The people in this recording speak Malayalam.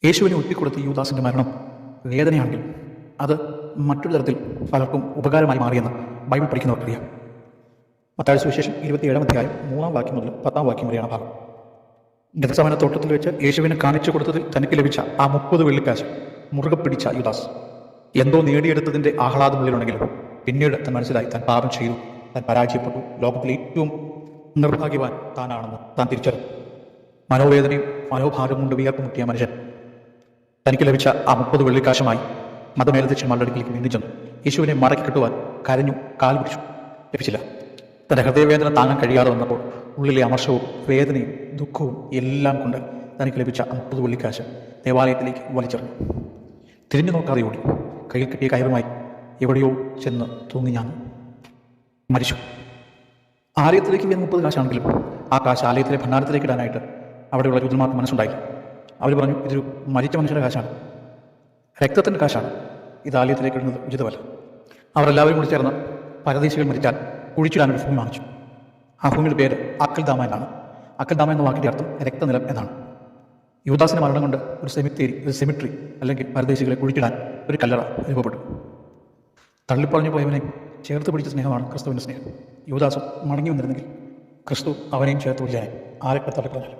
യേശുവിനെ ഒറ്റിക്കൊടുത്ത യൂദാസിൻ്റെ മരണം വേദനയാണെങ്കിൽ അത് മറ്റൊരു തരത്തിൽ പലർക്കും ഉപകാരമായി മാറിയെന്ന് ബൈബിൾ പഠിക്കുന്നവർക്കറിയാം. മത്തായി സുവിശേഷം 27 അധ്യായം 3 വാക്യം മുതൽ 10 വാക്യം വരെയാണ് ഭാഗം. ഗെത്സമന തോട്ടത്തിൽ വെച്ച് യേശുവിനെ കാണിച്ചു കൊടുത്തതിൽ തനിക്ക് ലഭിച്ച ആ 30 വെള്ളിക്കാശ് മുറുകെ പിടിച്ച യൂദാസ് എന്തോ നേടിയെടുത്തതിൻ്റെ ആഹ്ലാദമുള്ളിലുണ്ടെങ്കിലും പിന്നീട് താൻ മനസ്സിലായി താൻ പാപം ചെയ്തു, താൻ പരാജയപ്പെട്ടു, ലോകത്തിലെ ഏറ്റവും നിർഭാഗ്യവാൻ താനാണെന്ന് താൻ തിരിച്ചറിഞ്ഞു. മനോവേദനയും മനോഭാരം കൊണ്ട് വിയർപ്പ് മുട്ടിയ മനുഷ്യൻ തനിക്ക് ലഭിച്ച ആ 30 വെള്ളിക്കാശുമായി മതമേലധ്യക്ഷന്മാരുടെ അടുക്കിലേക്ക് വീണ്ടും ചെന്നു. യേശുവിനെ മടക്കി കിട്ടുവാൻ കരഞ്ഞു, കാൽ പിടിച്ചു. ലഭിച്ചില്ല. തൻ്റെ ഹൃദയവേദന താങ്ങാൻ കഴിയാതെ വന്നപ്പോൾ ഉള്ളിലെ അമർഷവും വേദനയും ദുഃഖവും എല്ലാം കൊണ്ട് തനിക്ക് ലഭിച്ച 30 വെള്ളിക്കാശ് ദേവാലയത്തിലേക്ക് വലിച്ചെറിഞ്ഞു. തിരിഞ്ഞു നോക്കാതെ ഓടി. കയ്യിൽ കിട്ടിയ കയറുമായി എവിടെയോ ചെന്ന് തൂങ്ങി ഞാൻ മരിച്ചു. ആലയത്തിലേക്ക് വീണ് 30 കാശാണെങ്കിലും ആ കാശ് ആലയത്തിലെ ഭണ്ഡാരത്തിലേക്ക് ഇടാനായിട്ട് അവിടെയുള്ള ജൂതന്മാർക്ക് മനസ്സുണ്ടായില്ല. അവർ പറഞ്ഞു, ഇതൊരു മരിച്ച മനുഷ്യൻ്റെ കാശാണ്, രക്തത്തിൻ്റെ കാശാണ്, ഇത് ആലയത്തിലേക്ക് ഇടുന്നത് ഉചിതമല്ല. അവർ എല്ലാവരും കൂടി ചേർന്ന് പരദേശികൾ മരിച്ചാൽ കുഴിച്ചിടാനൊരു ഭൂമി വാങ്ങിച്ചു. ആ ഭൂമിയുടെ പേര് അക്കൽദാമ എന്നാണ്. അക്കൽദാമ എന്ന വാക്കിൻ്റെ അർത്ഥം രക്തനിലം എന്നാണ്. യൂദാസിൻ്റെ മരണം കൊണ്ട് ഒരു സെമിട്രി അല്ലെങ്കിൽ പരദേശികളെ കുഴിച്ചിടാൻ ഒരു കല്ലറ രൂപപ്പെട്ടു. തള്ളിപ്പറഞ്ഞു പോയവനെ ചേർത്ത് പിടിച്ച സ്നേഹമാണ് ക്രിസ്തുവിൻ്റെ സ്നേഹം. യൂദാസും മടങ്ങി വന്നിരുന്നെങ്കിൽ ക്രിസ്തു അവനെയും ചേർത്ത് പിടിച്ചാൽ ആരൊക്കെ തള്ളിപ്പറഞ്ഞാലും